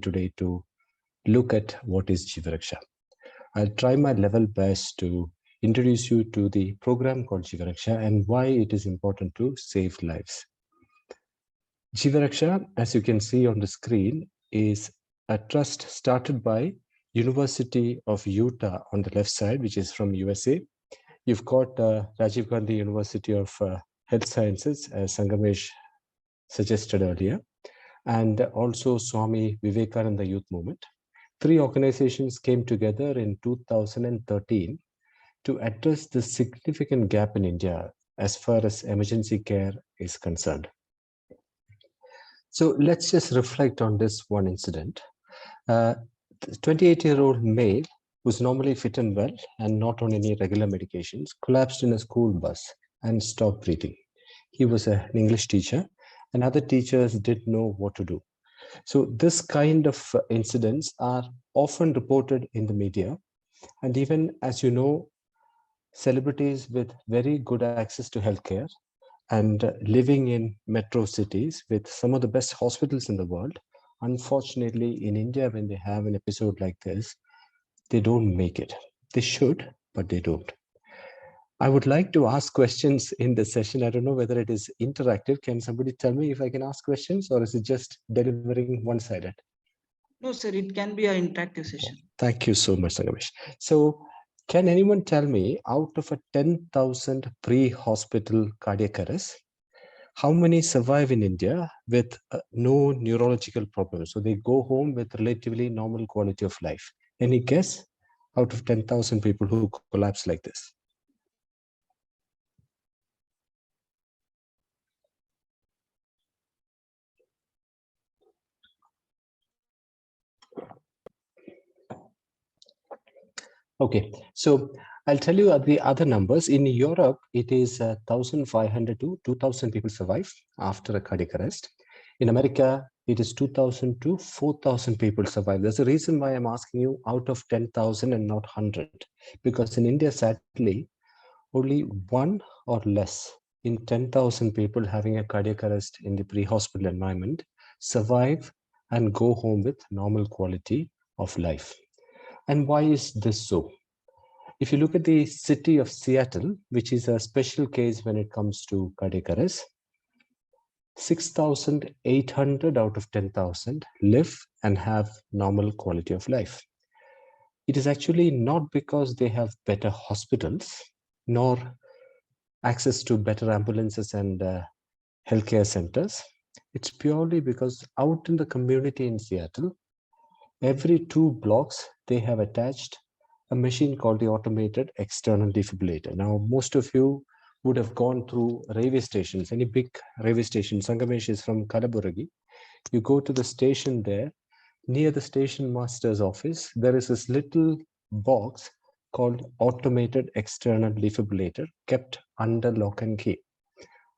today to look at what is Jivaraksha. I'll try my level best to introduce you to the program called Jivaraksha and why it is important to save lives. Jivaraksha, as you can see on the screen, is a trust started by University of Utah on the left side, which is from USA. You've got Rajiv Gandhi University of Health Sciences, as Sangamesh suggested earlier, and also Swami Vivekananda Youth Movement. Three organizations came together in 2013 to address the significant gap in India as far as emergency care is concerned. So let's just reflect on this one incident. 28-year-old male who's normally fit and well and not on any regular medications collapsed in a school bus and stopped breathing. He was an English teacher and other teachers didn't know what to do. So this kind of incidents are often reported in the media. And even, as you know, celebrities with very good access to healthcare and living in metro cities with some of the best hospitals in the world, unfortunately, in India, when they have an episode like this, they don't make it. They should, but they don't. I would like to ask questions in this session. I don't know whether it is interactive. Can somebody tell me if I can ask questions, or is it just delivering one-sided? No, sir, it can be an interactive session. Thank you so much, Sangamesh. So can anyone tell me, out of a 10,000 pre-hospital cardiac arrests, how many survive in India with no neurological problems? So they go home with relatively normal quality of life. Any guess out of 10,000 people who collapse like this? Okay, so I'll tell you the other numbers. In Europe, it is 1,500 to 2,000 people survive after a cardiac arrest. In America, it is 2,000 to 4,000 people survive. There's a reason why I'm asking you out of 10,000 and not 100. Because in India, sadly, only one or less in 10,000 people having a cardiac arrest in the pre-hospital environment survive and go home with normal quality of life. And why is this so? If you look at the city of Seattle, which is a special case when it comes to cardiac arrest, 6,800 out of 10,000 live and have normal quality of life. It is actually not because they have better hospitals, nor access to better ambulances and healthcare centers. It's purely because out in the community in Seattle, every 2 blocks, they have attached a machine called the automated external defibrillator. Now, most of you would have gone through railway stations, any big railway station. Sangamesh is from Kalaburagi. You go to the station there, near the station master's office, there is this little box called automated external defibrillator kept under lock and key.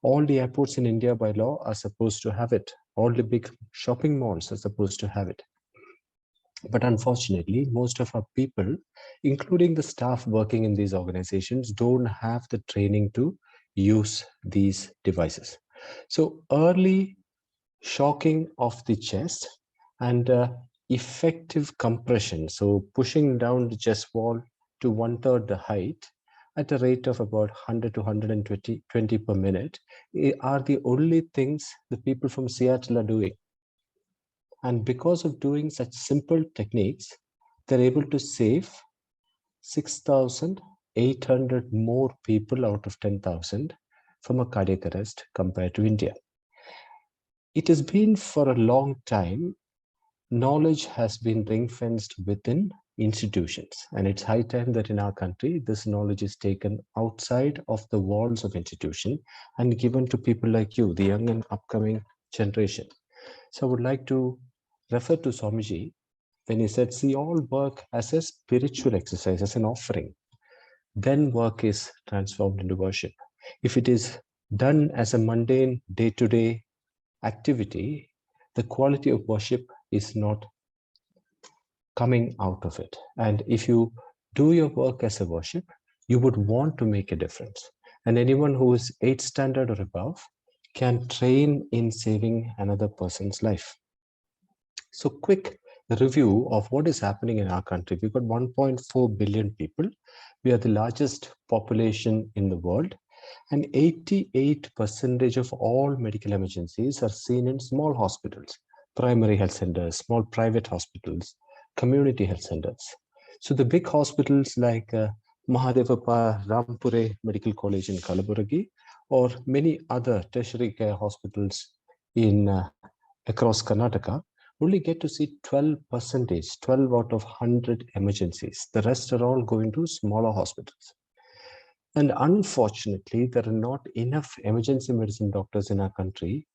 All the airports in India by law are supposed to have it. All the big shopping malls are supposed to have it. But unfortunately, most of our people, including the staff working in these organizations, don't have the training to use these devices. So early shocking of the chest and effective compression, so pushing down the chest wall to 1/3 the height at a rate of about 100 to 120 per minute are the only things the people from Seattle are doing. And because of doing such simple techniques, they're able to save 6,800 more people out of 10,000 from a cardiac arrest compared to India. It has been for a long time, knowledge has been ring-fenced within institutions. And it's high time that in our country, this knowledge is taken outside of the walls of institution and given to people like you, the young and upcoming generation. So I would like to refer to Swamiji when he said, see all work as a spiritual exercise, as an offering. Then work is transformed into worship. If it is done as a mundane day-to-day activity, the quality of worship is not coming out of it. And if you do your work as a worship, you would want to make a difference. And anyone who is 8th standard or above can train in saving another person's life. So quick the review of what is happening in our country. We've got 1.4 billion people. We are the largest population in the world, and 88% of all medical emergencies are seen in small hospitals, primary health centers, small private hospitals, community health centers. So the big hospitals like Mahadevappa Rampure Medical College in Kalaburagi, or many other tertiary care hospitals in across Karnataka, only get to see 12%, 12 out of 100 emergencies. The rest are all going to smaller hospitals. And unfortunately, there are not enough emergency medicine doctors in our country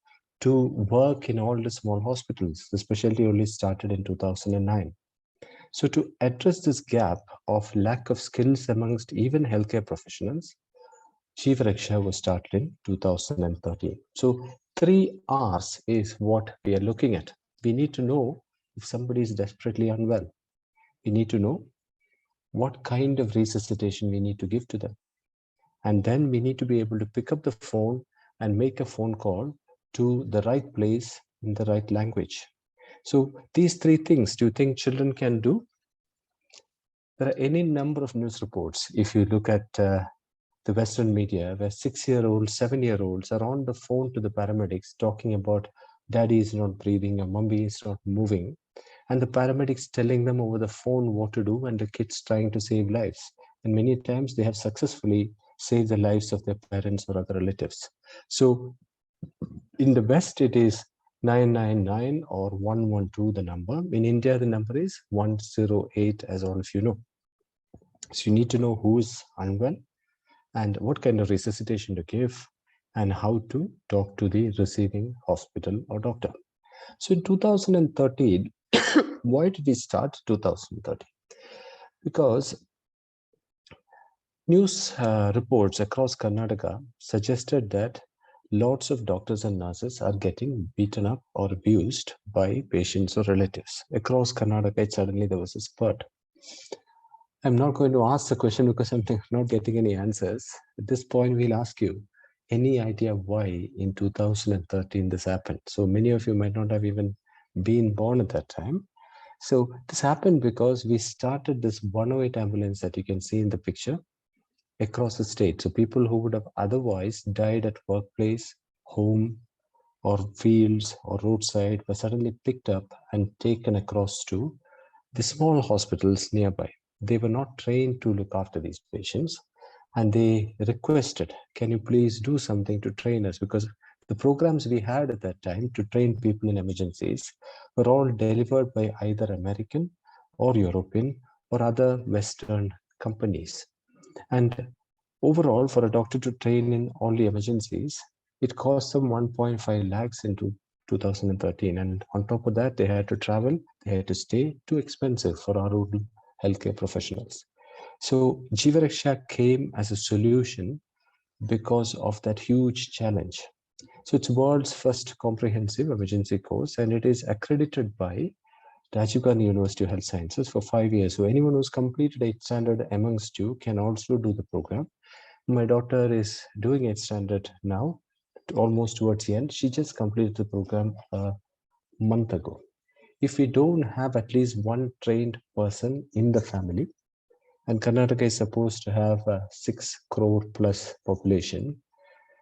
to work in all the small hospitals. The specialty only started in 2009. So to address this gap of lack of skills amongst even healthcare professionals, Shiva Raksha was started in 2013. So 3 R's is what we are looking at. We need to know if somebody is desperately unwell. We need to know what kind of resuscitation we need to give to them. And then we need to be able to pick up the phone and make a phone call to the right place in the right language. So these 3 things, do you think children can do? There are any number of news reports. If you look at the Western media, where 6-year-olds, 7-year-olds are on the phone to the paramedics talking about daddy is not breathing or mummy is not moving, and the paramedics telling them over the phone what to do, and the kids trying to save lives. And many times they have successfully saved the lives of their parents or other relatives. So in the West, it is 999 or 112, the number. In India, the number is 108, as all of you know. So you need to know who is unwell and what kind of resuscitation to give and how to talk to the receiving hospital or doctor. So in 2013, why did we start 2013? Because news reports across Karnataka suggested that lots of doctors and nurses are getting beaten up or abused by patients or relatives. Across Karnataka, suddenly there was a spurt. I'm not going to ask the question because I'm not getting any answers. At this point, we'll ask you, any idea why in 2013 this happened? So many of you might not have even been born at that time. So this happened because we started this 108 ambulance that you can see in the picture across the state. So people who would have otherwise died at workplace, home, or fields or roadside were suddenly picked up and taken across to the small hospitals nearby. They were not trained to look after these patients, and they requested, can you please do something to train us? Because the programs we had at that time to train people in emergencies were all delivered by either American or European or other Western companies. And overall, for a doctor to train in all the emergencies, it cost them 1.5 lakhs in 2013. And on top of that, they had to travel, they had to stay, too expensive for our rural healthcare professionals. So Jiva Raksha came as a solution because of that huge challenge. So it's world's first comprehensive emergency course, and it is accredited by Rajiv Gandhi University of Health Sciences for 5 years. So anyone who's completed 8th standard amongst you can also do the program. My daughter is doing 8th standard now, almost towards the end. She just completed the program a month ago. If we don't have at least one trained person in the family, and Karnataka is supposed to have a 6 crore plus population,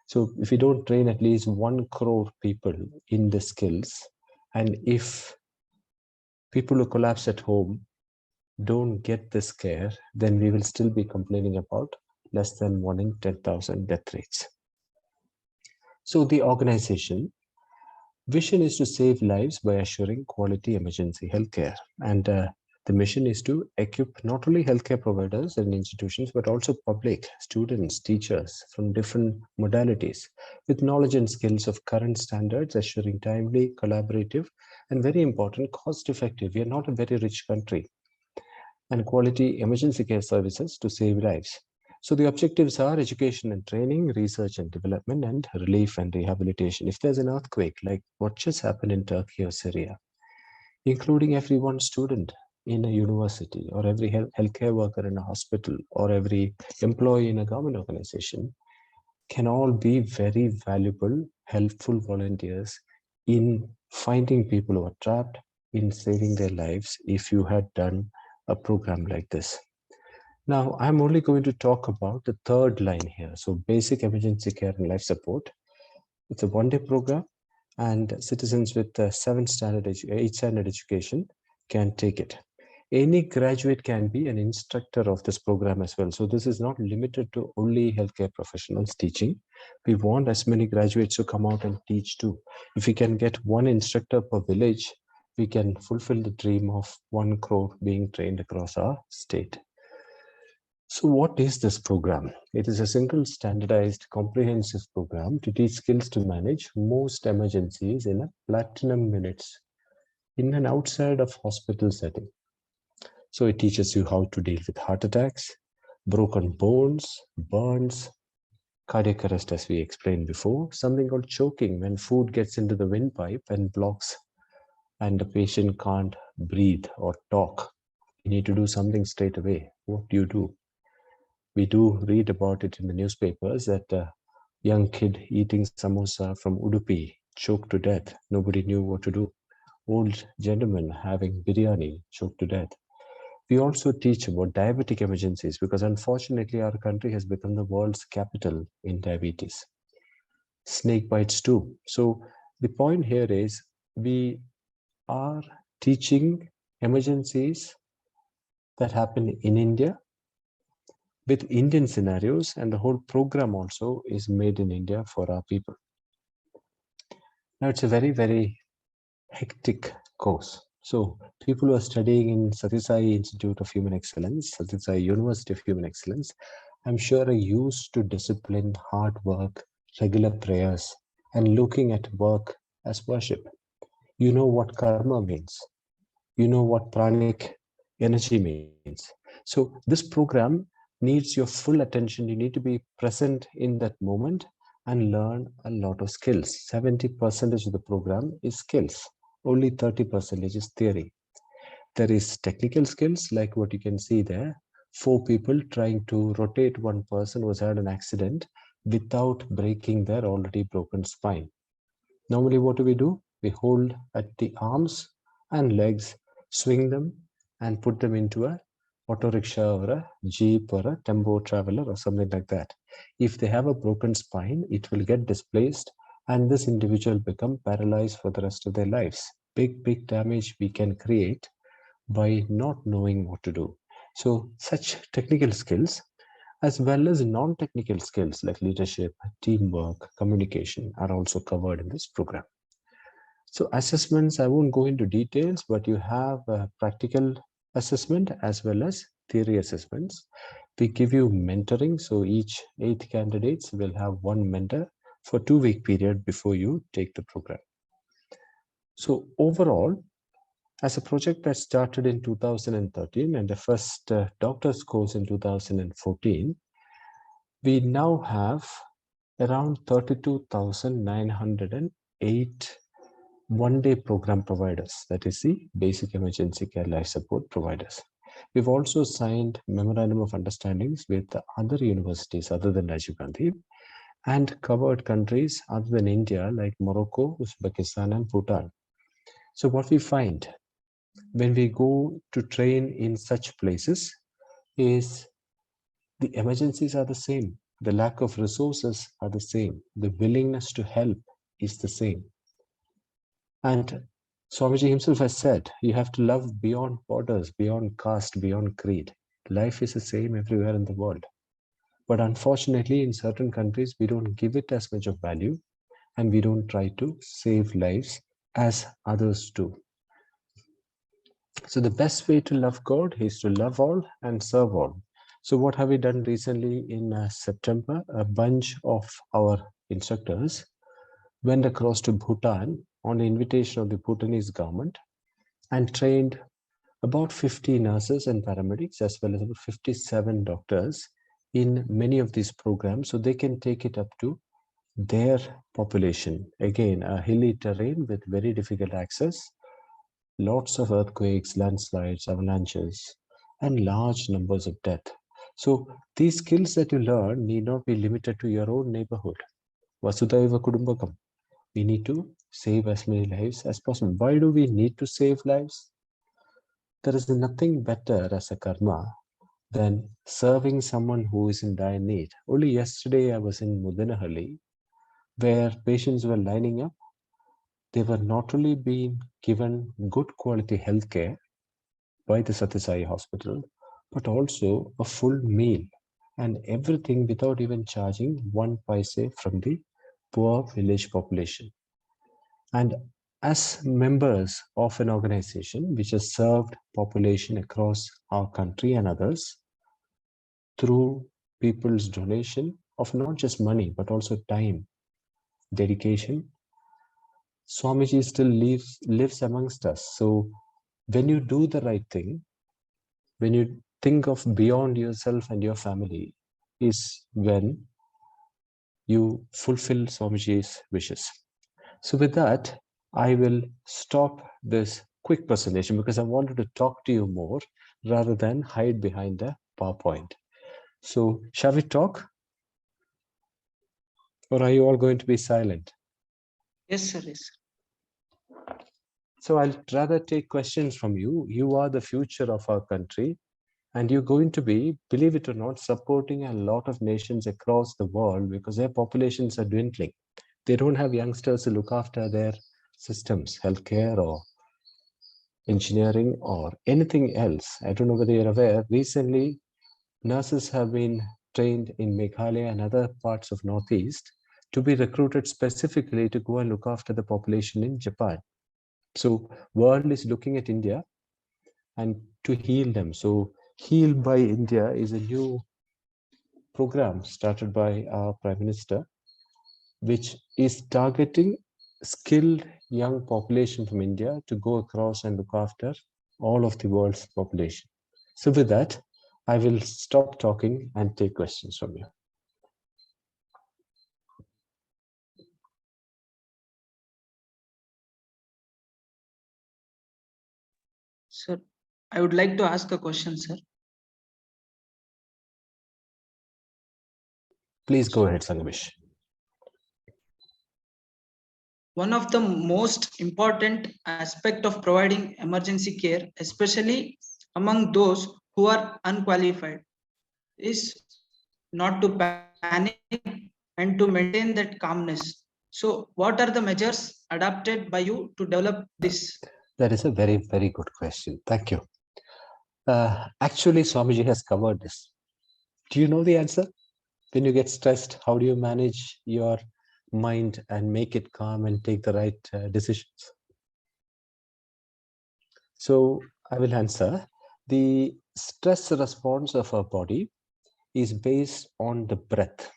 so if we don't train at least 1 crore people in the skills, and if people who collapse at home don't get this care, then we will still be complaining about less than 1 in 10,000 death rates. So the organization vision is to save lives by assuring quality emergency healthcare. And the mission is to equip not only healthcare providers and institutions, but also public, students, teachers from different modalities with knowledge and skills of current standards, assuring timely, collaborative, and very important, cost-effective. We are not a very rich country. And quality emergency care services to save lives. So the objectives are education and training, research and development, and relief and rehabilitation. If there's an earthquake, like what just happened in Turkey or Syria, including every one student in a university or every healthcare worker in a hospital or every employee in a government organization, can all be very valuable, helpful volunteers in finding people who are trapped, in saving their lives if you had done a program like this. Now, I'm only going to talk about the third line here. So basic emergency care and life support. It's a one-day program, and citizens with 8th standard education can take it. Any graduate can be an instructor of this program as well. So this is not limited to only healthcare professionals teaching. We want as many graduates to come out and teach too. If we can get one instructor per village, we can fulfill the dream of 1 crore being trained across our state. So what is this program? It is a single standardized comprehensive program to teach skills to manage most emergencies in a platinum minutes in an outside of hospital setting. So it teaches you how to deal with heart attacks, broken bones, burns, cardiac arrest, as we explained before, something called choking when food gets into the windpipe and blocks and the patient can't breathe or talk. You need to do something straight away. What do? We do read about it in the newspapers that a young kid eating samosa from Udupi choked to death. Nobody knew what to do. Old gentlemen having biryani choked to death. We also teach about diabetic emergencies because unfortunately our country has become the world's capital in diabetes. Snake bites too. So the point here is we are teaching emergencies that happen in India with Indian scenarios, and the whole program also is made in India for our people. Now it's a very, very hectic course. So people who are studying in Sathya Sai Institute of Human Excellence, Sathya Sai University of Human Excellence, I'm sure are used to discipline, hard work, regular prayers, and looking at work as worship. You know what karma means. You know what pranic energy means. So this program needs your full attention. You need to be present in that moment and learn a lot of skills. 70% of the program is skills. Only 30% is theory. There is technical skills like what you can see there. 4 people trying to rotate one person who has had an accident without breaking their already broken spine. Normally what do? We hold at the arms and legs, swing them and put them into a auto rickshaw or a jeep or a tempo traveler or something like that. If they have a broken spine, it will get displaced and this individual become paralyzed for the rest of their lives. Big damage we can create by not knowing what to do. So such technical skills as well as non-technical skills like leadership, teamwork, communication are also covered in this program. So assessments, I won't go into details, but you have a practical assessment as well as theory assessments. We give you mentoring. So each 8 candidates will have one mentor for 2-week period before you take the program. So overall, as a project that started in 2013 and the first doctor's course in 2014, we now have around 32,908 one-day program providers, that is the basic emergency care life support providers. We've also signed memorandum of understandings with other universities other than Rajiv Gandhi and covered countries other than India like Morocco, Uzbekistan and Bhutan. So what we find when we go to train in such places is the emergencies are the same. The lack of resources are the same. The willingness to help is the same. And Swamiji himself has said, you have to love beyond borders, beyond caste, beyond creed. Life is the same everywhere in the world. But unfortunately, in certain countries, we don't give it as much of value and we don't try to save lives as others do. So the best way to love God is to love all and serve all. So what have we done recently in September? A bunch of our instructors went across to Bhutan on the invitation of the Bhutanese government and trained about 50 nurses and paramedics as well as about 57 doctors in many of these programs so they can take it up to their population. Again, a hilly terrain with very difficult access, lots of earthquakes, landslides, avalanches, and large numbers of death. So these skills that you learn need not be limited to your own neighborhood. Vasudhaiva Kudumbakam. We need to save as many lives as possible. Why do we need to save lives? There is nothing better as a karma than serving someone who is in dire need. Only yesterday I was in Mudanahalli where patients were lining up. They were not only being given good quality healthcare by the Sathya Sai Hospital, but also a full meal and everything without even charging one paise from the poor village population. And as members of an organization which has served population across our country and others through people's donation of not just money but also time, dedication, Swamiji still lives amongst us. So when you do the right thing, when you think of beyond yourself and your family, is when you fulfill Swamiji's wishes. So with that, I will stop this quick presentation because I wanted to talk to you more rather than hide behind a PowerPoint. So shall we talk? Or are you all going to be silent? Yes, sir. Yes. So I'll rather take questions from you. You are the future of our country. And you're going to be, believe it or not, supporting a lot of nations across the world because their populations are dwindling. They don't have youngsters to look after their systems, healthcare or engineering or anything else. I don't know whether you're aware. Recently, nurses have been trained in Meghalaya and other parts of Northeast to be recruited specifically to go and look after the population in Japan. So world is looking at India and to heal them. So Heal by India is a new program started by our Prime Minister, which is targeting skilled young population from India to go across and look after all of the world's population. So with that, I will stop talking and take questions from you. Sir, I would like to ask a question, sir. Please go ahead, Sangamish. One of the most important aspect of providing emergency care, especially among those who are unqualified, is not to panic and to maintain that calmness. So what are the measures adopted by you to develop this? That is a very, very good question. Thank you. Actually, Swamiji has covered this. Do you know the answer? When you get stressed, how do you manage your mind and make it calm and take the right decisions? So I will answer. The stress response of our body is based on the breath.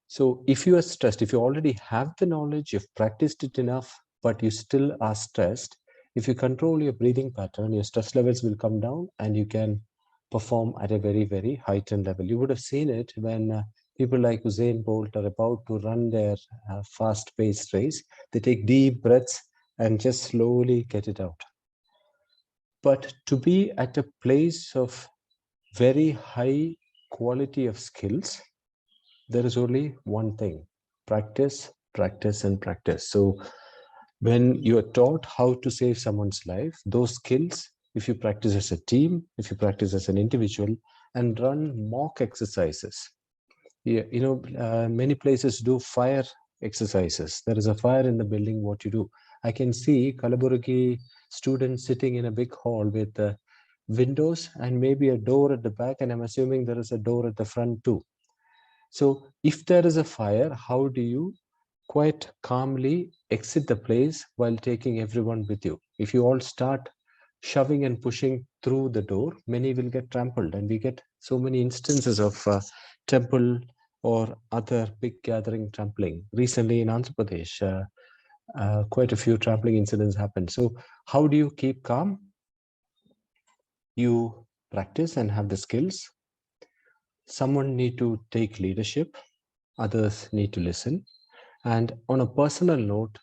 So if you are stressed, if you already have the knowledge, you've practiced it enough, but you still are stressed, if you control your breathing pattern, your stress levels will come down and you can perform at a very, very heightened level. You would have seen it when people like Usain Bolt are about to run their fast-paced race. They take deep breaths and just slowly get it out. But to be at a place of very high quality of skills, there is only one thing: practice, practice, and practice. So when you are taught how to save someone's life, those skills, if you practice as a team, if you practice as an individual, and run mock exercises. Yeah, many places do fire exercises. There is a fire in the building, what you do. I can see Kalaburagi students sitting in a big hall with windows and maybe a door at the back, and I'm assuming there is a door at the front too. So if there is a fire, how do you quite calmly exit the place while taking everyone with you? If you all start shoving and pushing through the door, many will get trampled, and we get so many instances of temple or other big gathering trampling. Recently in Andhra Pradesh, quite a few trampling incidents happened. So how do you keep calm? You practice and have the skills. Someone need to take leadership, others need to listen. And on a personal note,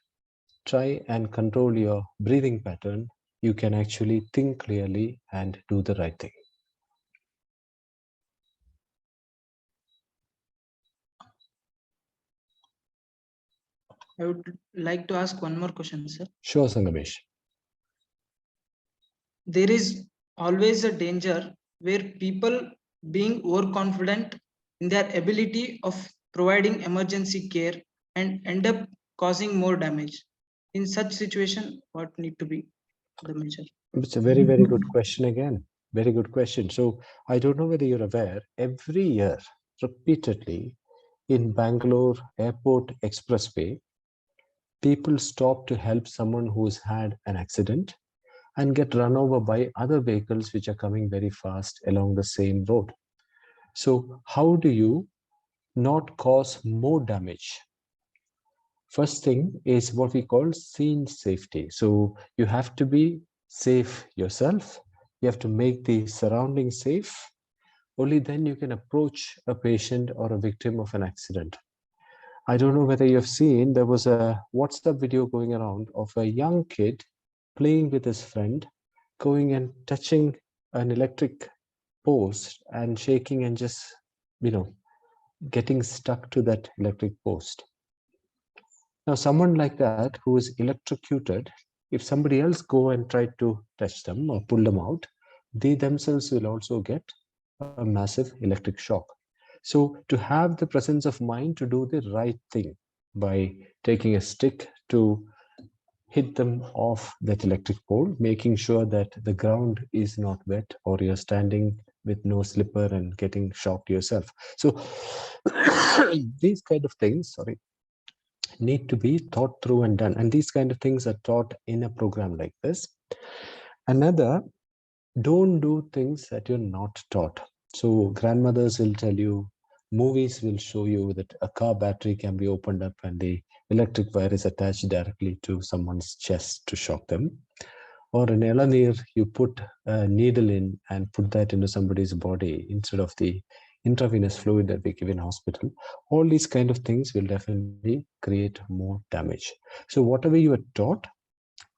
try and control your breathing pattern. You can actually think clearly and do the right thing. I would like to ask one more question, sir. Sure, Sangamesh. There is always a danger where people being overconfident in their ability of providing emergency care and end up causing more damage. In such situation, what need to be the measure? It's a very, very good question again. Very good question. So I don't know whether you're aware, every year, repeatedly, in Bangalore Airport Expressway, people stop to help someone who's had an accident and get run over by other vehicles which are coming very fast along the same road. So how do you not cause more damage? First thing is what we call scene safety. So you have to be safe yourself. You have to make the surroundings safe. Only then you can approach a patient or a victim of an accident. I don't know whether you've seen, there was a WhatsApp video going around of a young kid playing with his friend, going and touching an electric post and shaking and just, you know, getting stuck to that electric post. Now, someone like that who is electrocuted, if somebody else go and try to touch them or pull them out, they themselves will also get a massive electric shock. So to have the presence of mind to do the right thing by taking a stick to hit them off that electric pole, making sure that the ground is not wet or you're standing with no slipper and getting shocked yourself. So these kind of things, sorry, need to be thought through and done. And these kind of things are taught in a program like this. Another, don't do things that you're not taught. So grandmothers will tell you, movies will show you that a car battery can be opened up and the electric wire is attached directly to someone's chest to shock them. Or in Elanir, you put a needle in and put that into somebody's body instead of the intravenous fluid that we give in hospital. All these kind of things will definitely create more damage. So whatever you are taught,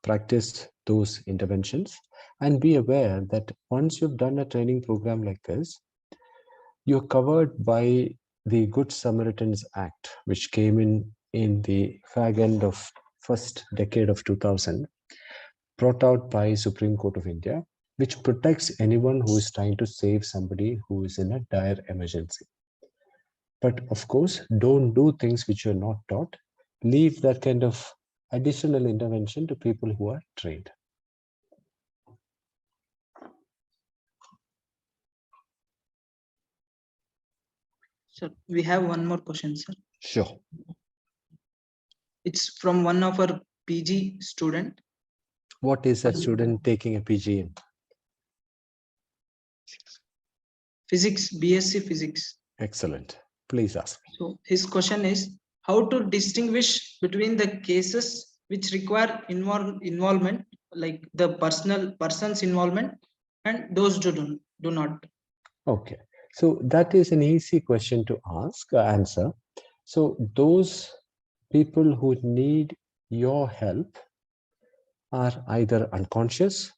practice those interventions and be aware that once you've done a training program like this, you're covered by the Good Samaritans Act, which came in the fag end of first decade of 2000, brought out by Supreme Court of India, which protects anyone who is trying to save somebody who is in a dire emergency. But of course, don't do things which you're not taught. Leave that kind of additional intervention to people who are trained. So we have one more question, sir. Sure. It's from one of our PG student. What is a student taking a PG in? Physics, BSc Physics. Excellent. Please ask. So his question is how to distinguish between the cases which require involvement, like the person's involvement, and those who do not. Okay. So that is an easy question to answer. So those people who need your help are either unconscious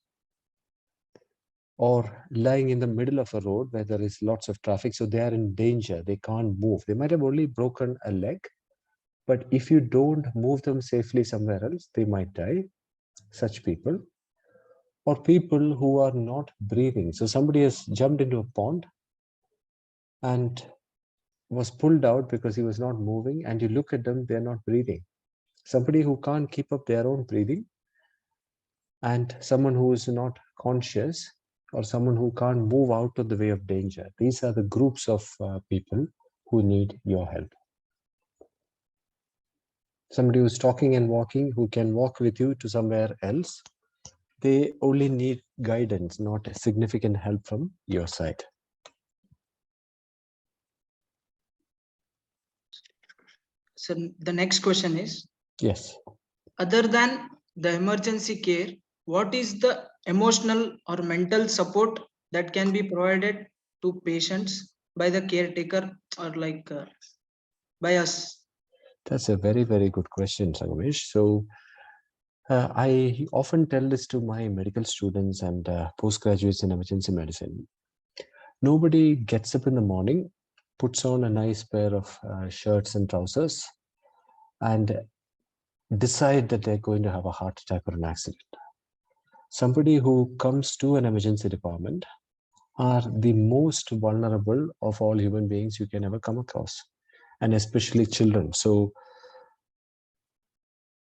or lying in the middle of a road where there is lots of traffic. So they are in danger. They can't move. They might have only broken a leg, but if you don't move them safely somewhere else, they might die. Such people. Or people who are not breathing. So somebody has jumped into a pond and was pulled out because he was not moving, and you look at them, they're not breathing. Somebody who can't keep up their own breathing, and someone who is not conscious, or someone who can't move out of the way of danger. These are the groups of people who need your help. Somebody who's talking and walking, who can walk with you to somewhere else, they only need guidance, not significant help from your side. So the next question is, Yes. other than the emergency care, what is the emotional or mental support that can be provided to patients by the caretaker or by us? That's a very, very good question, Sangamesh. So I often tell this to my medical students and postgraduates in emergency medicine. Nobody gets up in the morning, puts on a nice pair of shirts and trousers, and decide that they're going to have a heart attack or an accident. Somebody who comes to an emergency department are the most vulnerable of all human beings you can ever come across, and especially children. So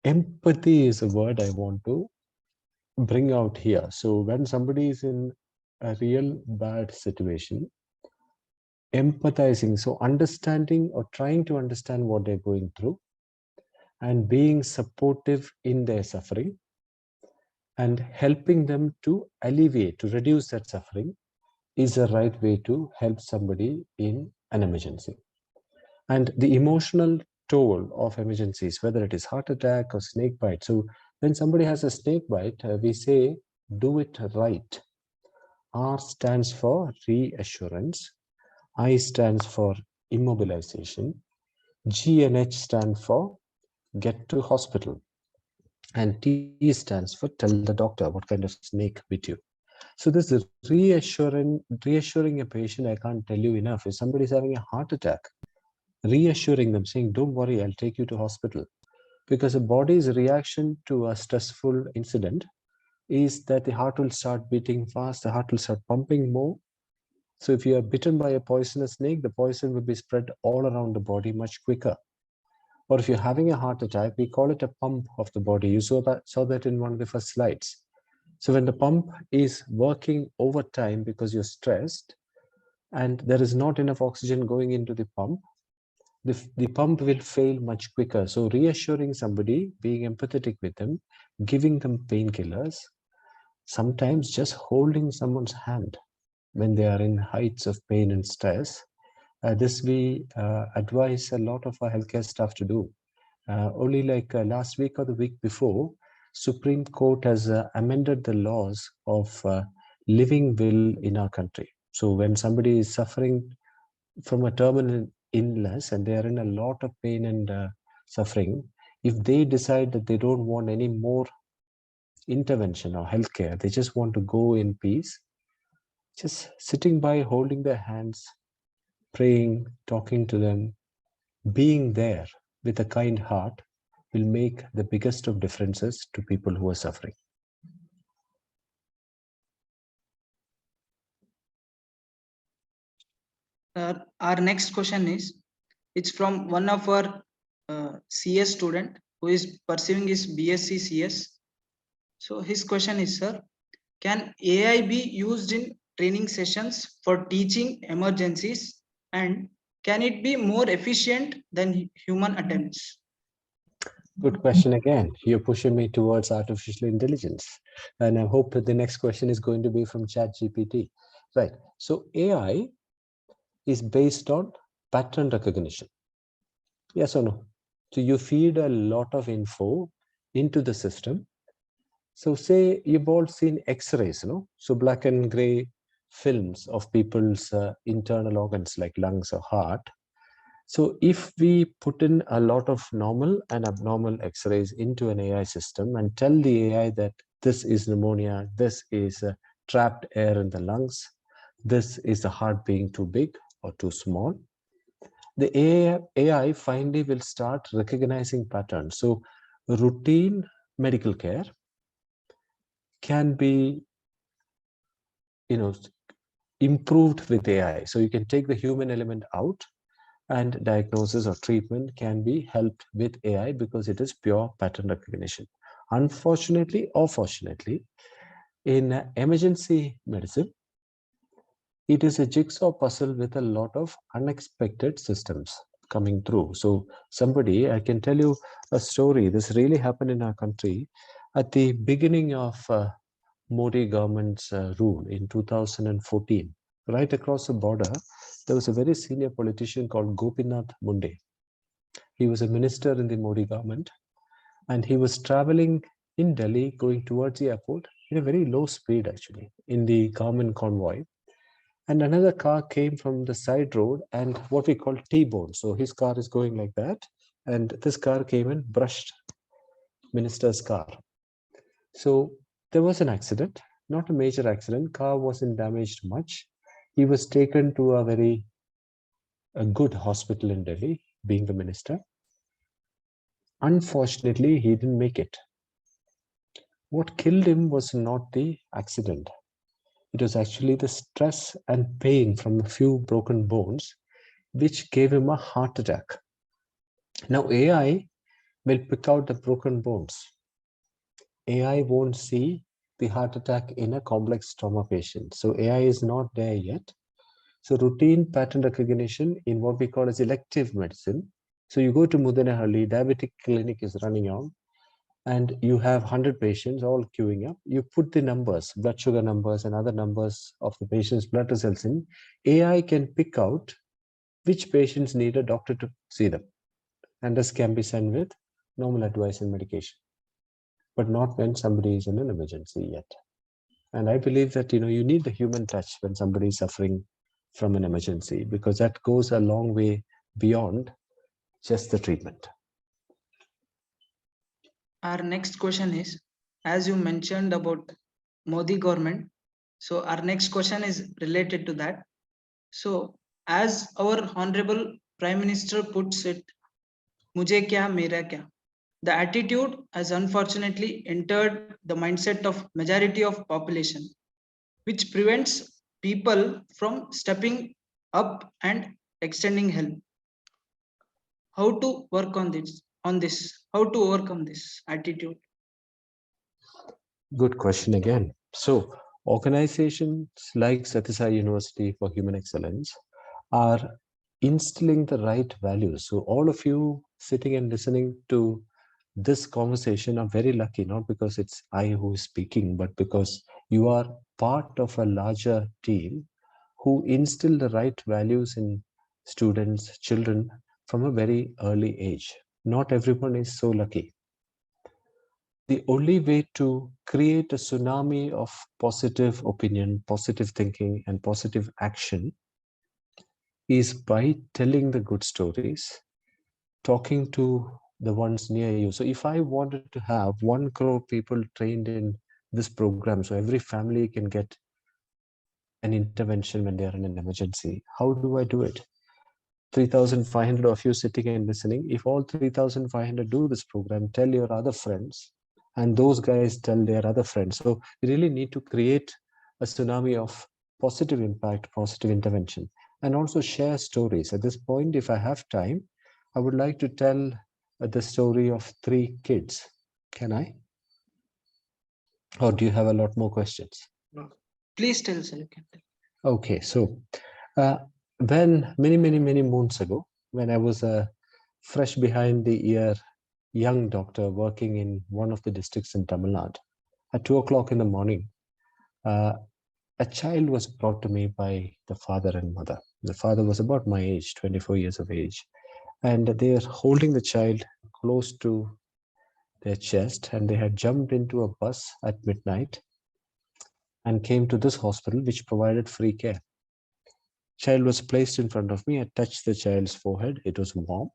empathy is a word I want to bring out here. So when somebody is in a real bad situation, empathizing, so understanding or trying to understand what they're going through and being supportive in their suffering and helping them to alleviate, to reduce that suffering is the right way to help somebody in an emergency. And the emotional toll of emergencies, whether it is heart attack or snake bite. So when somebody has a snake bite, we say, do it right. R stands for reassurance. I stands for immobilization. G and H stand for get to hospital. And T stands for tell the doctor what kind of snake bit you. So this reassuring a patient, I can't tell you enough. If somebody is having a heart attack, reassuring them, saying, don't worry, I'll take you to hospital. Because the body's reaction to a stressful incident is that the heart will start beating fast, the heart will start pumping more. So if you are bitten by a poisonous snake, the poison will be spread all around the body much quicker. Or if you're having a heart attack, we call it a pump of the body. You saw that in one of the first slides. So when the pump is working overtime because you're stressed and there is not enough oxygen going into the pump, the pump will fail much quicker. So reassuring somebody, being empathetic with them, giving them painkillers, sometimes just holding someone's hand when they are in heights of pain and stress. This we advise a lot of our healthcare staff to do. Only like last week or the week before, Supreme Court has amended the laws of living will in our country. So when somebody is suffering from a terminal illness and they are in a lot of pain and suffering, if they decide that they don't want any more intervention or healthcare, they just want to go in peace, just sitting by, holding their hands, praying, talking to them, being there with a kind heart will make the biggest of differences to people who are suffering. Our next question is, it's from one of our CS student who is pursuing his BSc CS. So his question is, sir, can AI be used in training sessions for teaching emergencies, and can it be more efficient than human attempts? Good question again. You're pushing me towards artificial intelligence. And I hope that the next question is going to be from ChatGPT. Right. So AI is based on pattern recognition. Yes or no? So you feed a lot of info into the system. So say you've all seen X-rays, so black and gray films of people's internal organs like lungs or heart. So if we put in a lot of normal and abnormal X-rays into an AI system and tell the AI that this is pneumonia, this is trapped air in the lungs, this is the heart being too big or too small, the AI finally will start recognizing patterns. So routine medical care can be, improved with AI. So you can take the human element out and diagnosis or treatment can be helped with AI because it is pure pattern recognition. Unfortunately or fortunately, in emergency medicine, it is a jigsaw puzzle with a lot of unexpected systems coming through. So I can tell you a story. This really happened in our country at the beginning of Modi government's rule in 2014. Right across the border, there was a very senior politician called Gopinath Munde. He was a minister in the Modi government, and he was traveling in Delhi, going towards the airport in a very low speed, actually, in the government convoy. And another car came from the side road and what we call T-bone. So his car is going like that, and this car came and brushed minister's car. So there was an accident, not a major accident. Car wasn't damaged much. He was taken to a good hospital in Delhi, being the minister. Unfortunately, he didn't make it. What killed him was not the accident. It was actually the stress and pain from a few broken bones which gave him a heart attack. Now, AI will pick out the broken bones. AI won't see the heart attack in a complex trauma patient. So AI is not there yet. So routine pattern recognition in what we call as elective medicine. So you go to Mudanehalli, diabetic clinic is running on, and you have 100 patients all queuing up. You put the numbers, blood sugar numbers and other numbers of the patient's blood results in. AI can pick out which patients need a doctor to see them. And this can be sent with normal advice and medication, but not when somebody is in an emergency yet. And I believe that you need the human touch when somebody is suffering from an emergency, because that goes a long way beyond just the treatment. Our next question is, as you mentioned about Modi government, so our next question is related to that. So as our honorable Prime Minister puts it, Mujhe kya, mera kya. The attitude has unfortunately entered the mindset of majority of population, which prevents people from stepping up and extending help. How to work on this? How to overcome this attitude? Good question again. So organizations like Sathya Sai University for Human Excellence are instilling the right values. So all of you sitting and listening to this conversation are very lucky, not because it's I who is speaking, but because you are part of a larger team who instill the right values in students, children from a very early age. Not everyone is so lucky. The only way to create a tsunami of positive opinion, positive thinking, and positive action is by telling the good stories, talking to the ones near you. So if I wanted to have 1 crore people trained in this program, so every family can get an intervention when they are in an emergency, how do I do it? 3,500 of you sitting and listening, if all 3,500 do this program, tell your other friends, and those guys tell their other friends. So we really need to create a tsunami of positive impact, positive intervention, and also share stories. At this point, if I have time, I would like to tell the story of 3 kids. Can I? Or do you have a lot more questions? No. Please tell, sir. Okay, so when many moons ago, when I was a fresh behind the ear young doctor working in one of the districts in Tamil Nadu, at 2 o'clock in the morning, a child was brought to me by the father and mother. The father was about my age, 24 years of age, and they are holding the child close to their chest, and they had jumped into a bus at midnight and came to this hospital, which provided free care. Child was placed in front of me. I touched the child's forehead. It was warm.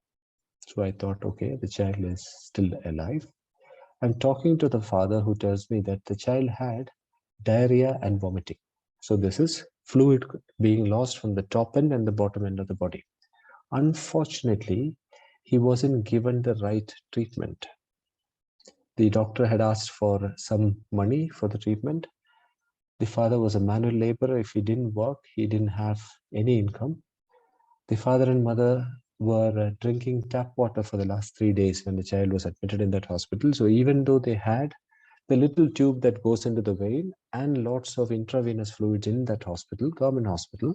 So I thought, okay, the child is still alive. I'm talking to the father, who tells me that the child had diarrhea and vomiting. So this is fluid being lost from the top end and the bottom end of the body. Unfortunately, he wasn't given the right treatment. The doctor had asked for some money for the treatment. The father was a manual laborer. If he didn't work, he didn't have any income. The father and mother were drinking tap water for the last 3 days when the child was admitted in that hospital. So even though they had the little tube that goes into the vein and lots of intravenous fluids in that hospital, government hospital,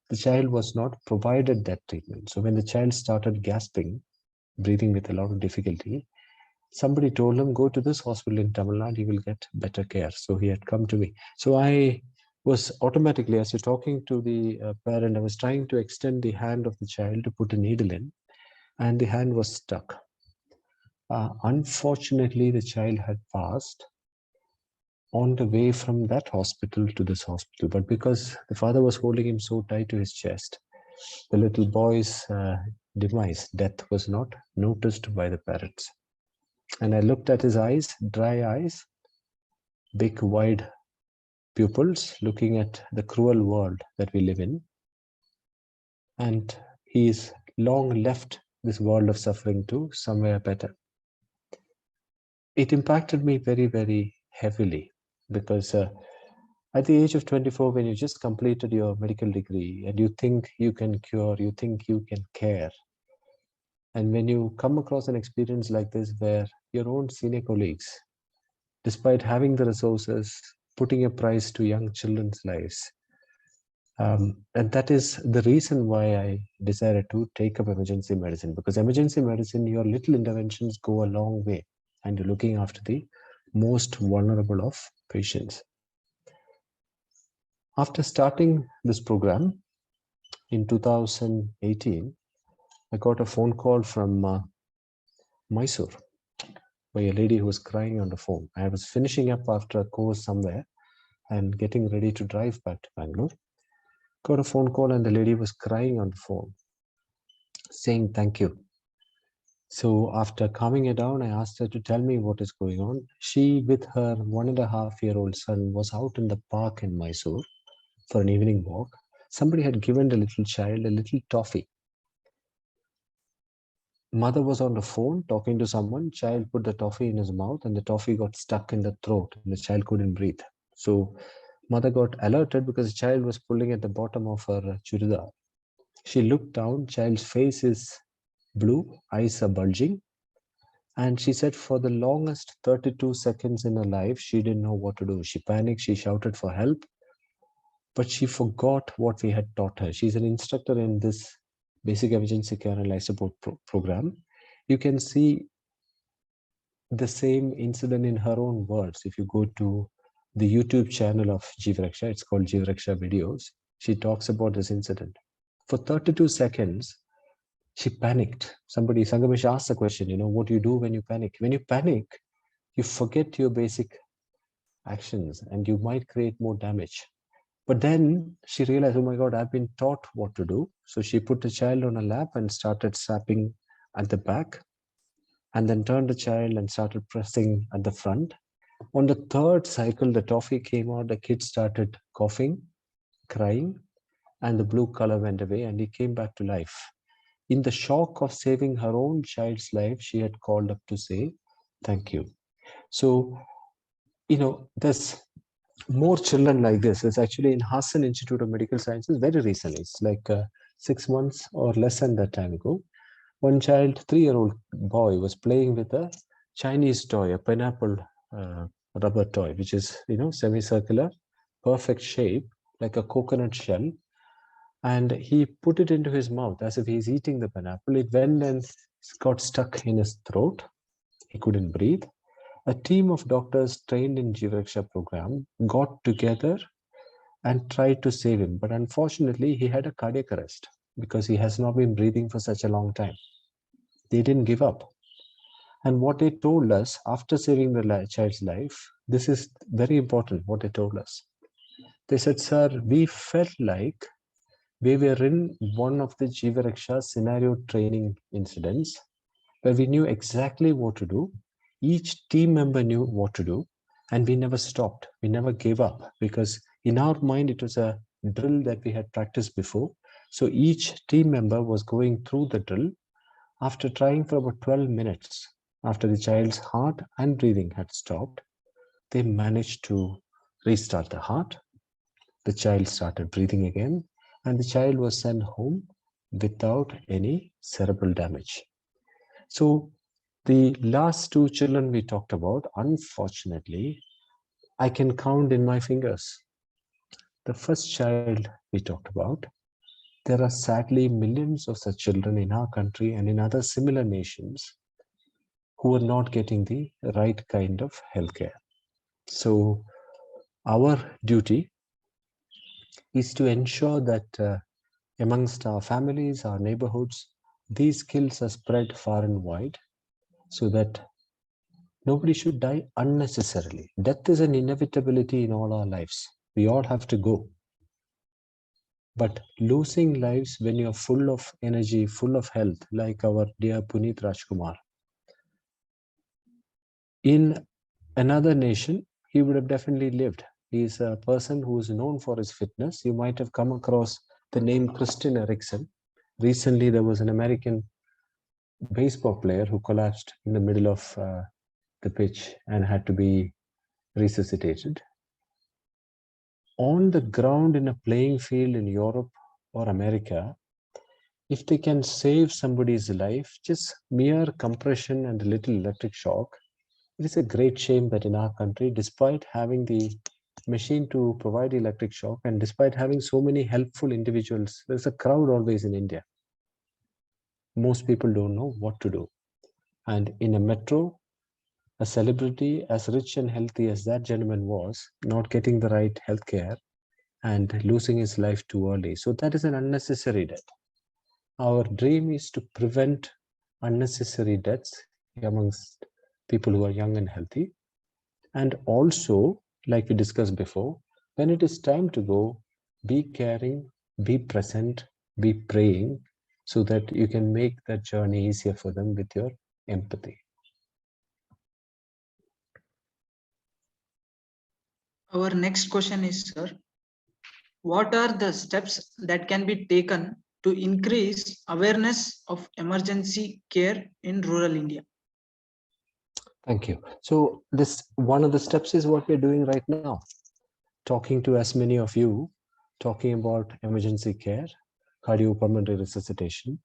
the child was not provided that treatment. So when the child started gasping, breathing with a lot of difficulty, somebody told him, go to this hospital in Tamil Nadu, you will get better care. So he had come to me. So I was automatically, as you're talking to the parent, I was trying to extend the hand of the child to put a needle in, and the hand was stuck. Unfortunately, the child had passed on the way from that hospital to this hospital. But because the father was holding him so tight to his chest, the little boy's demise, death, was not noticed by the parents. And I looked at his eyes, dry eyes, big wide pupils, looking at the cruel world that we live in. And he is long left this world of suffering to somewhere better. It impacted me very, very heavily because at the age of 24, when you just completed your medical degree and you think you can cure, you think you can care, and when you come across an experience like this where your own senior colleagues, despite having the resources, putting a price to young children's lives, and that is the reason why I decided to take up emergency medicine, because emergency medicine, your little interventions go a long way and you're looking after the most vulnerable of patients. After starting this program in 2018, I got a phone call from Mysore by a lady who was crying on the phone. I was finishing up after a course somewhere and getting ready to drive back to Bangalore. Got a phone call and the lady was crying on the phone, saying thank you. So after calming her down, I asked her to tell me what is going on. She, with her 1.5-year-old son, was out in the park in Mysore for an evening walk. Somebody had given the little child a little toffee. Mother was on the phone talking to someone. Child put the toffee in his mouth and the toffee got stuck in the throat and the child couldn't breathe. So mother got alerted because the child was pulling at the bottom of her churidar. She looked down, child's face is blue, eyes are bulging. And she said for the longest 32 seconds in her life, she didn't know what to do. She panicked, she shouted for help, but she forgot what we had taught her. She's an instructor in this basic emergency care and life support program. You can see the same incident in her own words. If you go to the YouTube channel of Jeevraksha, it's called Jeevraksha Videos, she talks about this incident. For 32 seconds, she panicked. Sangamish asked the question, what do you do when you panic? When you panic, you forget your basic actions and you might create more damage. But then she realized, oh my God, I've been taught what to do. So she put the child on her lap and started slapping at the back, and then turned the child and started pressing at the front. On the third cycle, the toffee came out, the kid started coughing, crying, and the blue color went away and he came back to life. In the shock of saving her own child's life, she had called up to say, thank you. So, there's more children like this. It's actually in Hassan Institute of Medical Sciences very recently. It's like 6 months or less than that time ago. One child, 3-year-old boy, was playing with a Chinese toy, a pineapple rubber toy, which is, semicircular, perfect shape, like a coconut shell. And he put it into his mouth as if he's eating the pineapple. It went and got stuck in his throat. He couldn't breathe. A team of doctors trained in Jeevraksha program got together and tried to save him. But unfortunately, he had a cardiac arrest because he has not been breathing for such a long time. They didn't give up. And what they told us after saving the child's life, this is very important what they told us. They said, sir, we felt like we were in one of the Jeevaraksha scenario training incidents where we knew exactly what to do. Each team member knew what to do, and we never stopped. We never gave up because in our mind, it was a drill that we had practiced before. So each team member was going through the drill. After trying for about 12 minutes, after the child's heart and breathing had stopped, they managed to restart the heart. The child started breathing again, and the child was sent home without any cerebral damage. So the last 2 children we talked about, unfortunately, I can count in my fingers. The first child we talked about, there are sadly millions of such children in our country and in other similar nations who are not getting the right kind of healthcare. So our duty is to ensure that amongst our families, our neighborhoods, these skills are spread far and wide so that nobody should die unnecessarily. Death is an inevitability in all our lives. We all have to go. But losing lives when you're full of energy, full of health, like our dear Puneet Rajkumar, in another nation, he would have definitely lived. He is a person who is known for his fitness. You might have come across the name Christian Eriksen. Recently, there was an American baseball player who collapsed in the middle of the pitch and had to be resuscitated. On the ground in a playing field in Europe or America, if they can save somebody's life, just mere compression and a little electric shock, it is a great shame that in our country, despite having the machine to provide electric shock and despite having so many helpful individuals, there's a crowd always in India. Most people don't know what to do. And in a metro, a celebrity as rich and healthy as that gentleman was, not getting the right health care and losing his life too early. So that is an unnecessary death. Our dream is to prevent unnecessary deaths amongst people who are young and healthy. And also, like we discussed before, when it is time to go, be caring, be present, be praying, so that you can make that journey easier for them with your empathy. Our next question is, sir, what are the steps that can be taken to increase awareness of emergency care in rural India? Thank you. So this one of the steps is what we're doing right now. Talking to as many of you, talking about emergency care, cardiopulmonary resuscitation,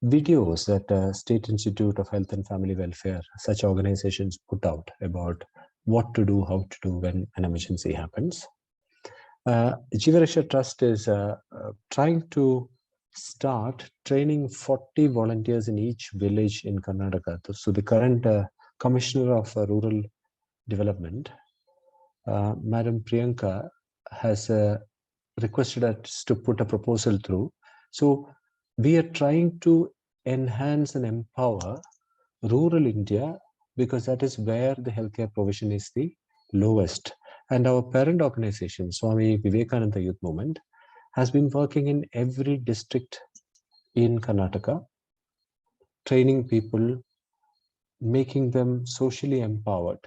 videos that the State Institute of Health and Family Welfare, such organizations put out about what to do, how to do when an emergency happens. Jeevaraksha Trust is trying to start training 40 volunteers in each village in Karnataka. So the current Commissioner of Rural Development, Madam Priyanka, has requested us to put a proposal through. So we are trying to enhance and empower rural India because that is where the healthcare provision is the lowest. And our parent organization, Swami Vivekananda Youth Movement, has been working in every district in Karnataka, training people, making them socially empowered,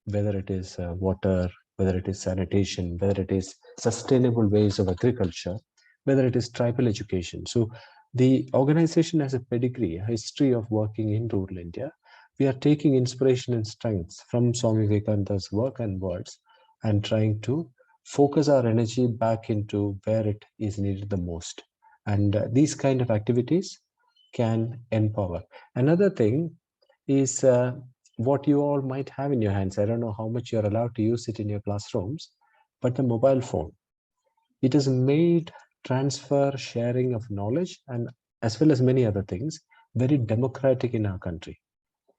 whether it is water, whether it is sanitation, whether it is sustainable ways of agriculture, whether it is tribal education. So the organization has a pedigree, a history of working in rural India. We are taking inspiration and strengths from Swami Vivekananda's work and words and trying to focus our energy back into where it is needed the most. And these kind of activities can empower. Another thing is what you all might have in your hands. I don't know how much you're allowed to use it in your classrooms, but the mobile phone. It has made transfer, sharing of knowledge, and as well as many other things, very democratic in our country.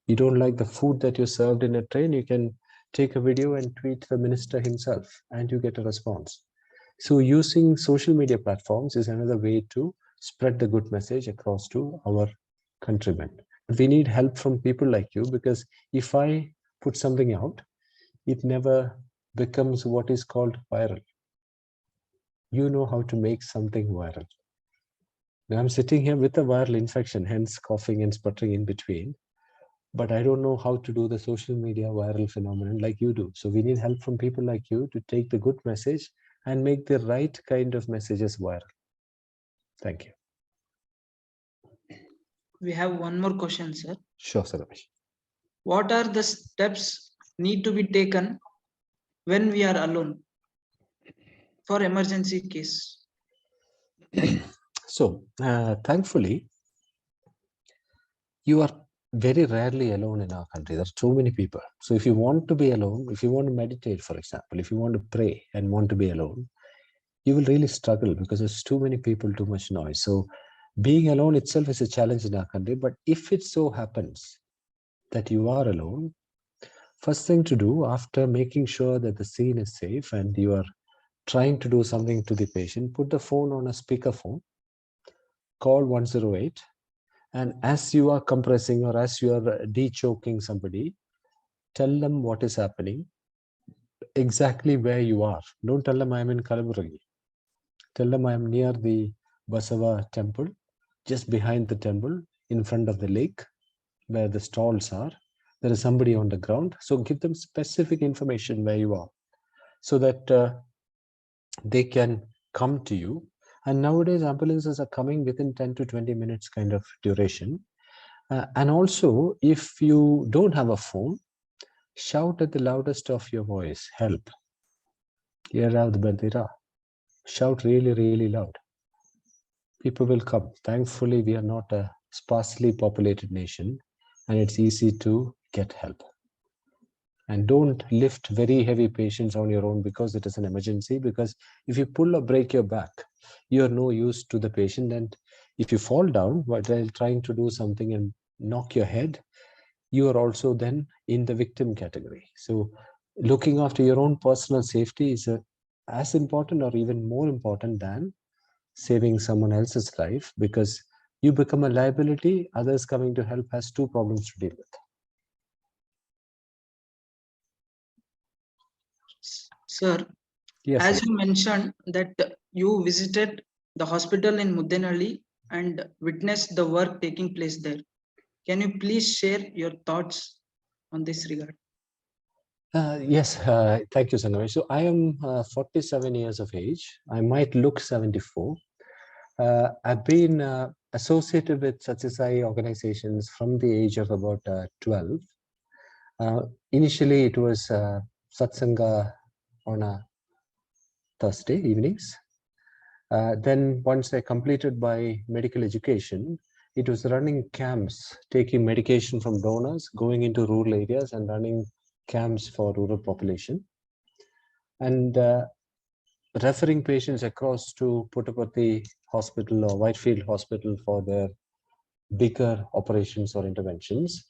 You don't like the food that you served in a train, you can take a video and tweet the minister himself, and you get a response. So using social media platforms is another way to spread the good message across to our countrymen. We need help from people like you, because if I put something out, it never becomes what is called viral. You know how to make something viral. Now I'm sitting here with a viral infection, hence coughing and sputtering in between, but I don't know how to do the social media viral phenomenon like you do. So we need help from people like you to take the good message and make the right kind of messages viral. Thank you. We have one more question, sir. Sure, Saramesh. What are the steps need to be taken when we are alone for emergency case? So, thankfully, you are very rarely alone in our country. There are so many people. So if you want to be alone, if you want to meditate, for example, if you want to pray and want to be alone, you will really struggle because there's too many people, too much noise. So being alone itself is a challenge in our country. But if it so happens that you are alone, first thing to do after making sure that the scene is safe and you are trying to do something to the patient, put the phone on a speakerphone, call 108, and as you are compressing or as you are de-choking somebody, tell them what is happening, exactly where you are. Don't tell them I'm in Kalaburagi. Tell them I'm near the Basava temple, just behind the temple, in front of the lake, where the stalls are. There is somebody on the ground. So give them specific information where you are, so that they can come to you. And nowadays, ambulances are coming within 10 to 20 minutes kind of duration. And also, if you don't have a phone, shout at the loudest of your voice, help. Ye Rav Bandira. Shout really, really loud. People will come. Thankfully, we are not a sparsely populated nation, and it's easy to get help. And don't lift very heavy patients on your own because it is an emergency. Because if you pull or break your back, you're no use to the patient. And if you fall down while trying to do something and knock your head, you are also then in the victim category. So looking after your own personal safety is as important or even more important than saving someone else's life, because you become a liability. Others coming to help has two problems to deal with. Sir, Yes, as sir. you mentioned that you visited the hospital in Muddenhalli and witnessed the work taking place there. Can you please share your thoughts on this regard? Yes, thank you, Sangamesh. So I am 47 years of age. I might look 74. I've been associated with Sathya Sai organizations from the age of about 12. Initially, it was Satsanga on a Thursday evenings. Then once I completed my medical education, it was running camps, taking medication from donors, going into rural areas and running camps for rural population, and referring patients across to Puttaparthi Hospital or Whitefield Hospital for their bigger operations or interventions.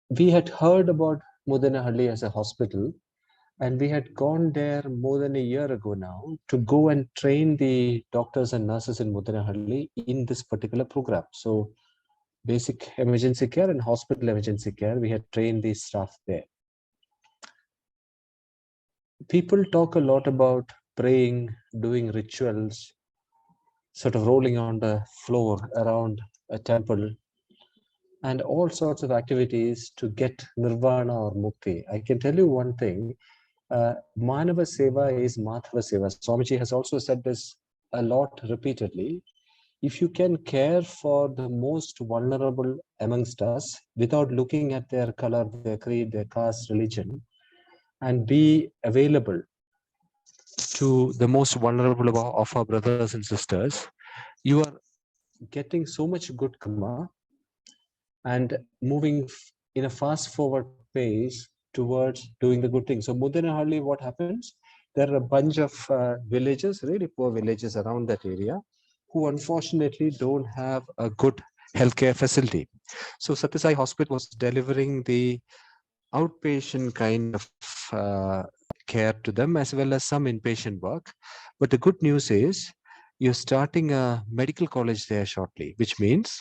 We had heard about Mudanahalli as a hospital, and we had gone there more than a year ago now to go and train the doctors and nurses in Mudanahalli in this particular program. So basic emergency care and hospital emergency care, we had trained the staff there. People talk a lot about praying, doing rituals, sort of rolling on the floor around a temple, and all sorts of activities to get nirvana or mukti. I can tell you one thing, Manava Seva is Madhava Seva. Swamiji has also said this a lot repeatedly. If you can care for the most vulnerable amongst us without looking at their color, their creed, their caste, religion, and be available to the most vulnerable of our brothers and sisters, you are getting so much good karma and moving in a fast forward pace towards doing the good thing. So Mudanahalli, what happens? There are a bunch of villages, really poor villages around that area, who unfortunately don't have a good healthcare facility. So Sathya Sai Hospital was delivering the outpatient kind of care to them, as well as some inpatient work. But the good news is you're starting a medical college there shortly, which means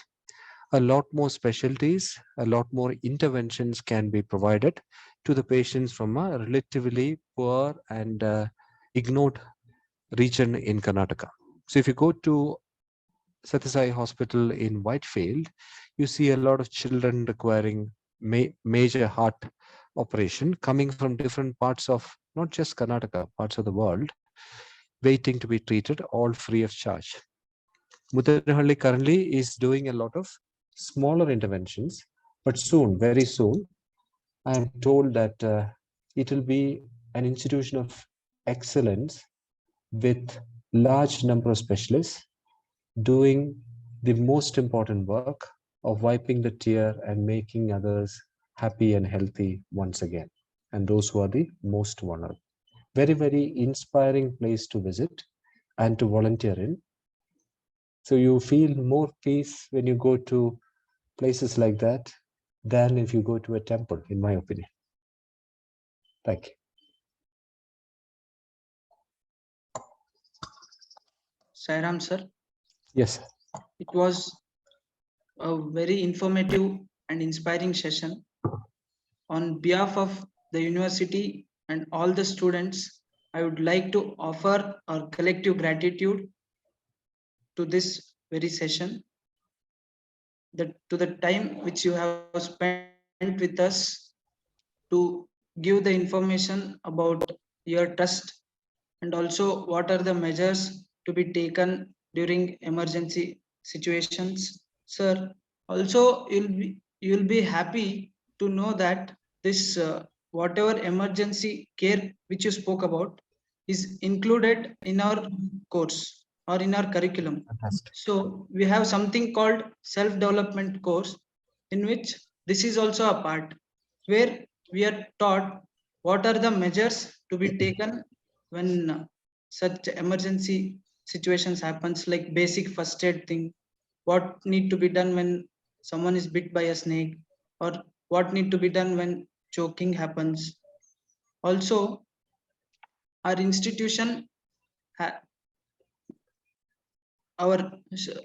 a lot more specialties, a lot more interventions can be provided to the patients from a relatively poor and ignored region in Karnataka. So if you go to Sathya Sai Hospital in Whitefield, you see a lot of children requiring major heart operation coming from different parts of not just Karnataka, parts of the world, waiting to be treated all free of charge. Mudanahalli currently is doing a lot of smaller interventions, but soon, very soon, I am told that it will be an institution of excellence with large number of specialists doing the most important work of wiping the tear and making others happy and healthy once again, and those who are the most vulnerable. Very, very inspiring place to visit and to volunteer in. So you feel more peace when you go to places like that than if you go to a temple, in my opinion. Thank you. Sairam sir, Yes. it was a very informative and inspiring session. On behalf of the university and all the students, I would like to offer our collective gratitude to this very session, to the time which you have spent with us to give the information about your trust, and also what are the measures to be taken during emergency situations. Sir, also you'll be happy to know that this whatever emergency care which you spoke about is included in our course or in our curriculum. Fantastic. So we have something called self-development course, in which this is also a part, where we are taught what are the measures to be taken when such emergency situations happens, like basic first aid thing, what need to be done when someone is bit by a snake, or what need to be done when choking happens. Also, our institution ha- our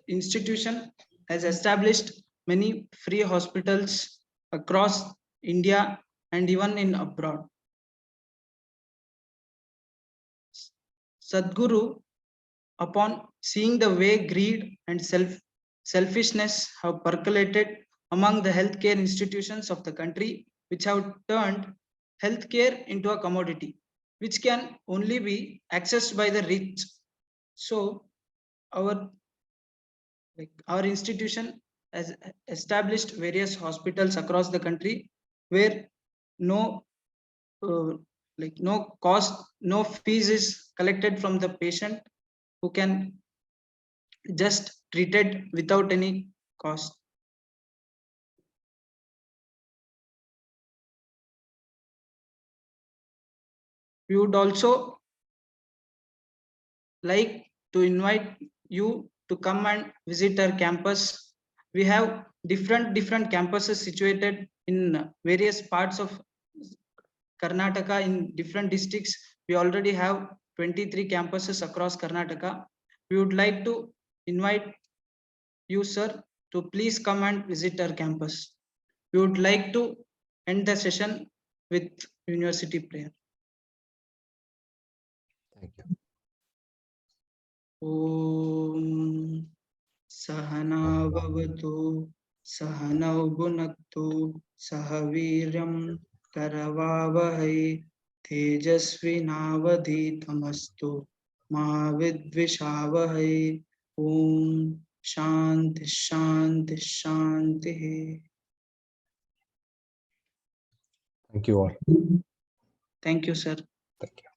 institution has established many free hospitals across India and even in abroad. Sadhguru, upon seeing the way greed and selfishness have percolated among the healthcare institutions of the country, which have turned healthcare into a commodity, which can only be accessed by the rich. So our our institution has established various hospitals across the country, where no uh, no cost, no fees is collected from the patient, who can just treated without any cost. We would also like to invite you to come and visit our campus. We have different campuses situated in various parts of Karnataka, in different districts. We already have 23 campuses across Karnataka. We would like to invite you, sir, to please come and visit our campus. We would like to end the session with university prayer. Thank you. Om Sahana Bhavatu Sahanau Bhunaktu Sahaviryam Karavavahai Tejasvinavadhitamastu Ma Vidvishavahai. Om Shanti Shanti Shanti. Thank you all. Thank you, sir. Thank you.